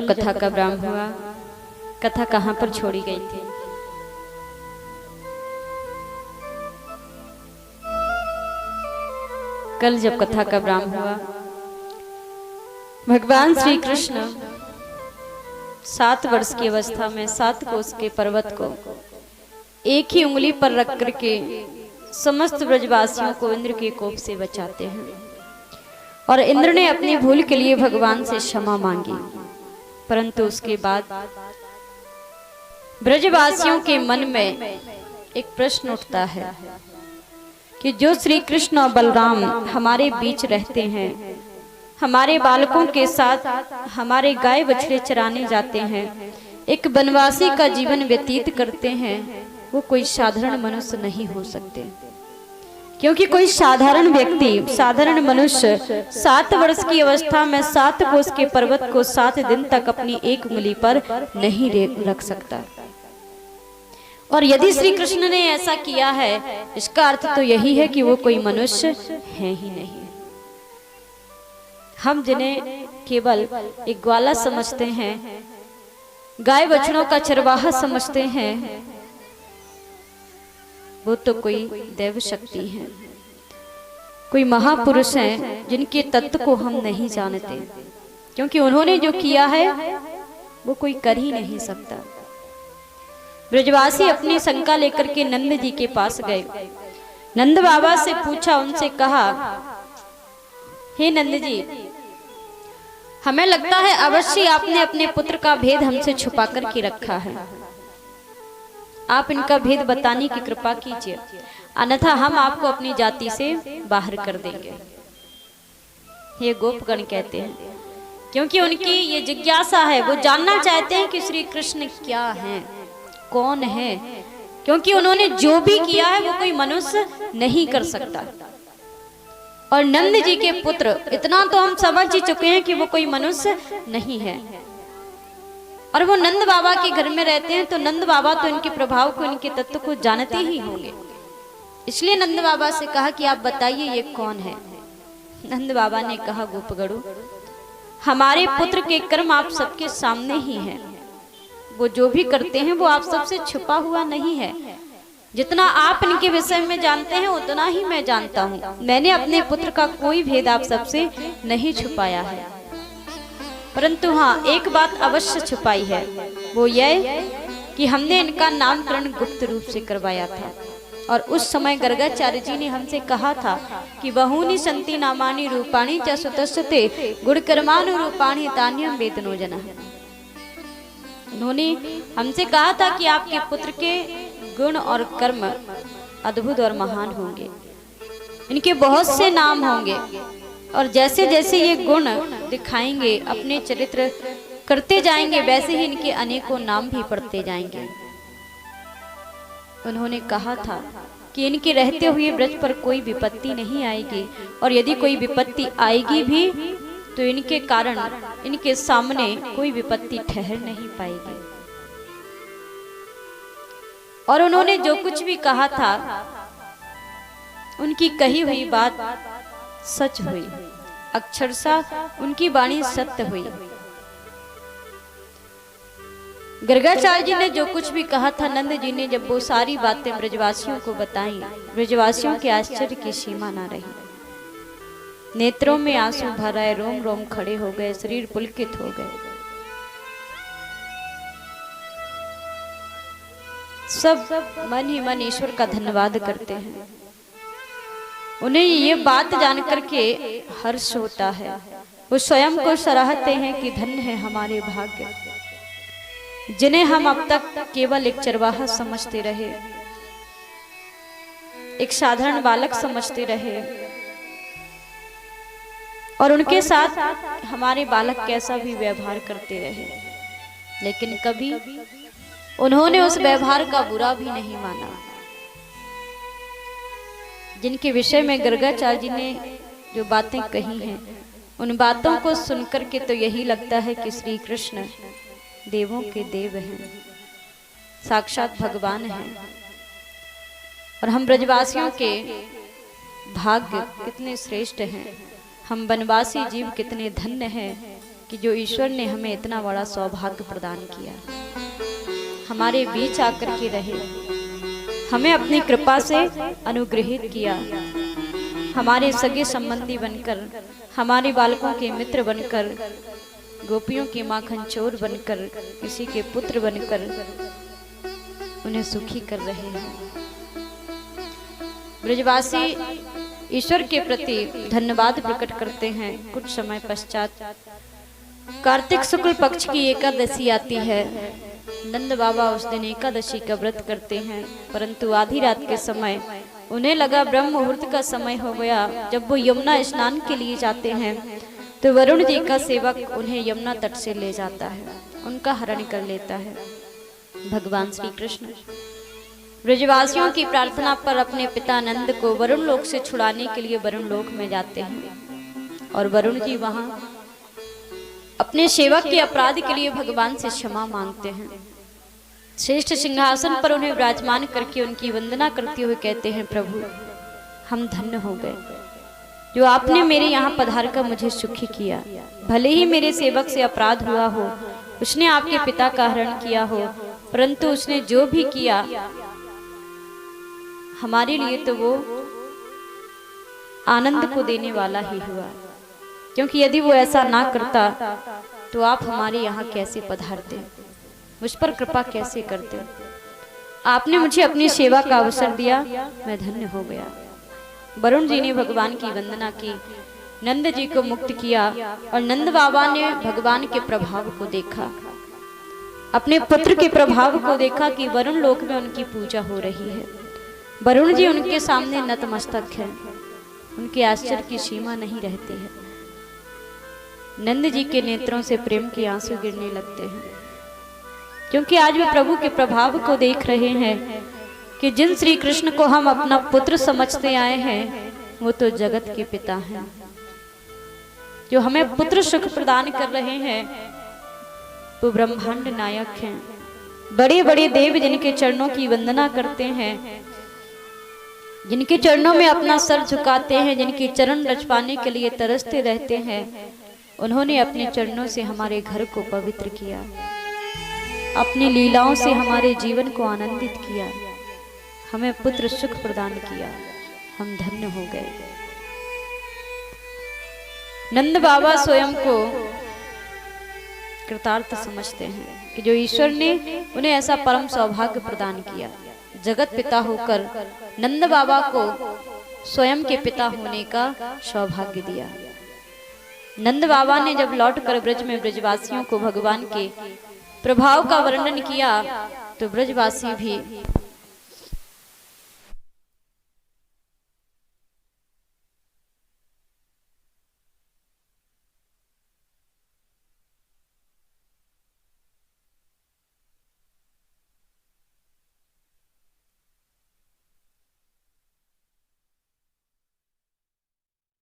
जब कथा का प्रारंभ हुआ, कथा कहाँ पर छोड़ी गई थी? कल जब कथा का प्रारंभ हुआ, भगवान श्री कृष्ण 7 वर्ष की अवस्था में 7 कोस के पर्वत को एक ही उंगली पर रख करके समस्त ब्रजवासियों को इंद्र के कोप से बचाते हैं। और इंद्र ने अपनी भूल के लिए भगवान से क्षमा मांगी, परंतु उसके बाद ब्रजवासियों के मन में एक प्रश्न उठता है कि जो श्री कृष्ण और बलराम हमारे बीच रहते हैं, हमारे बालकों के साथ हमारे गाय बछड़े चराने जाते हैं, एक बनवासी का जीवन व्यतीत करते हैं, वो कोई साधारण मनुष्य नहीं हो सकते। क्योंकि कोई साधारण व्यक्ति, साधारण मनुष्य 7 वर्ष की अवस्था में 7 कोस के पर्वत को 7 दिन तक अपनी एक उंगली पर नहीं रख सकता। और यदि श्री कृष्ण ने ऐसा किया है, इसका अर्थ तो यही है कि वो कोई मनुष्य है ही नहीं। हम जिन्हें केवल एक ग्वाला समझते हैं, गाय बछड़ों का चरवाहा समझते हैं, वो तो कोई दैव शक्ति है, कोई महापुरुष हैं जिनके तत्व को हम नहीं जानते, क्योंकि उन्होंने जो किया है वो कोई कर ही नहीं सकता। ब्रजवासी अपनी शंका लेकर के नंद जी के पास गए, नंद बाबा से पूछा, उनसे कहा, हे नंद जी, हमें लगता है अवश्य आपने अपने पुत्र का भेद हमसे छुपा कर के रखा है। आप इनका भेद बताने की कृपा कीजिए, अन्यथा हम आपको अपनी जाति से बाहर कर देंगे। ये गोपगण कहते हैं, क्योंकि उनकी ये जिज्ञासा है, वो जानना चाहते हैं कि श्री कृष्ण क्या हैं, कौन है, क्योंकि उन्होंने जो भी किया है वो कोई मनुष्य नहीं कर सकता। और नंद जी के पुत्र, इतना तो हम समझ ही चुके हैं कि वो कोई मनुष्य नहीं है, और वो नंद बाबा के घर में रहते हैं, तो नंद बाबा तो इनके प्रभाव को, इनके तत्व को जानते ही होंगे। इसलिए नंद बाबा से कहा कि आप बताइए ये कौन है। नंद बाबा ने कहा, गोपगणों, हमारे पुत्र के कर्म आप सबके सामने ही हैं, वो जो भी करते हैं वो आप सबसे छुपा हुआ नहीं है। जितना आप इनके विषय में जानते हैं उतना ही मैं जानता हूँ। मैंने अपने पुत्र का कोई भेद आप सबसे नहीं छुपाया है, परंतु हाँ, एक बात अवश्य छुपाई है, वो यह कि हमने इनका नामकरण गुप्त रूप से करवाया था। और उस समय गर्गाचार्य जी ने हमसे कहा था कि बहूनि संति नामानि रूपाणि च सुतस्ते गुणकर्मानुरूपाणि तान्यं वेदनो जनः। उन्होंने हमसे कहा था कि आपके पुत्र के गुण और कर्म अद्भुत और महान होंगे, इनके बहुत से नाम होंगे, और जैसे जैसे ये गुण दिखाएंगे, अपने चरित्र करते जाएंगे, वैसे ही इनके अनेकों नाम भी पढ़ते जाएंगे। उन्होंने कहा था कि इनके रहते हुए ब्रज पर कोई विपत्ति नहीं आएगी, और यदि कोई विपत्ति आएगी भी तो इनके कारण, इनके सामने कोई विपत्ति ठहर नहीं पाएगी। और उन्होंने जो कुछ भी कहा था, उनकी कही हुई बात सच हुई, अक्षरशः उनकी वाणी सत्य हुई। गर्गाचार्य जी ने जो कुछ भी कहा था, नंद जी ने जब वो सारी बातें ब्रजवासियों को बताई, ब्रजवासियों के आश्चर्य की सीमा ना रही। नेत्रों में आंसू भर आए, रोम रोम खड़े हो गए, शरीर पुलकित हो गए। सब मन ही मन ईश्वर का धन्यवाद करते हैं। उन्हें ये बात जानकर के हर्ष होता है, वो स्वयं को सराहते हैं कि धन्य है हमारे भाग्य, जिन्हें हम अब तक केवल एक चरवाहा समझते रहे, एक साधारण बालक समझते रहे, और उनके साथ हमारे बालक कैसा भी व्यवहार करते रहे, लेकिन कभी उन्होंने उस व्यवहार का बुरा भी नहीं माना। जिनके विषय में गर्गाचार्य जी ने जो बातें कही हैं, उन बातों को सुनकर के तो यही लगता है कि श्री कृष्ण देवों के देव हैं, साक्षात भगवान हैं। और हम ब्रजवासियों के भाग्य कितने श्रेष्ठ हैं, हम वनवासी जीव कितने धन्य हैं कि जो ईश्वर ने हमें इतना बड़ा सौभाग्य प्रदान किया, हमारे बीच आकर के रहे, हमें अपनी कृपा से अनुग्रहित किया, हमारे सगे संबंधी बनकर, हमारे बालकों के मित्र बनकर, गोपियों के माखन चोर बनकर, किसी के पुत्र बनकर उन्हें सुखी कर रहे हैं। ब्रजवासी ईश्वर के प्रति धन्यवाद प्रकट करते हैं। कुछ समय पश्चात कार्तिक शुक्ल पक्ष की एकादशी आती है। नंद बाबा उस दिन एकादशी का व्रत करते हैं, परंतु आधी रात के समय उन्हें लगा ब्रह्म मुहूर्त का समय हो गया। जब वो यमुना स्नान के लिए जाते हैं तो वरुण जी का सेवक उन्हें यमुना तट से ले जाता है, उनका हरण कर लेता है। भगवान श्री कृष्ण ब्रजवासियों की प्रार्थना पर अपने पिता नंद को वरुण लोक से छुड़ाने के लिए वरुण लोक में जाते हैं और वरुण जी वहां अपने सेवक के अपराध के लिए भगवान से क्षमा मांगते हैं। श्रेष्ठ सिंहासन पर उन्हें विराजमान करके उनकी वंदना करते हुए कहते हैं, प्रभु हम धन्य हो गए जो आपने मेरे यहाँ पधार कर मुझे सुखी किया। भले ही मेरे सेवक से अपराध हुआ हो, उसने आपके पिता का हरण किया हो, परंतु उसने जो भी किया हमारे लिए तो वो आनंद को देने वाला ही हुआ, क्योंकि यदि वो ऐसा ना करता तो आप हमारे यहाँ कैसे पधारते, मुझ पर कृपा कैसे करते। आपने मुझे अपनी सेवा का अवसर दिया, मैं धन्य हो गया। वरुण जी ने भगवान की वंदना की, नंद जी को मुक्त किया और नंद बाबा ने भगवान के प्रभाव को देखा, अपने पुत्र के प्रभाव को देखा कि वरुण लोक में उनकी पूजा हो रही है। वरुण जी उनके सामने नतमस्तक हैं, उनके आश्चर्य की सीमा नहीं रहती है। नंद जी के नेत्रों से प्रेम के आंसू गिरने लगते हैं, क्योंकि आज वे प्रभु के प्रभाव को देख रहे हैं कि जिन श्री कृष्ण को हम अपना पुत्र समझते आए हैं वो तो जगत के पिता हैं, जो हमें पुत्र सुख प्रदान कर रहे हैं वो ब्रह्मांड नायक हैं। बड़े बड़े देव जिनके चरणों की वंदना करते हैं, जिनके चरणों में अपना सर झुकाते हैं, जिनके चरण रच पाने के लिए तरसते रहते हैं, उन्होंने अपने चरणों से हमारे घर को पवित्र किया, अपनी लीलाओं से हमारे जीवन को आनंदित किया, हमें पुत्र सुख प्रदान किया, हम धन्य हो गए। नंद बाबा स्वयं को कृतार्थ समझते हैं कि जो ईश्वर ने उन्हें ऐसा परम सौभाग्य प्रदान किया, जगत पिता होकर नंद बाबा को स्वयं के पिता होने का सौभाग्य दिया। नंद बाबा ने जब लौटकर ब्रज में ब्रजवासियों को भगवान के प्रभाव का वर्णन किया तो ब्रजवासी भी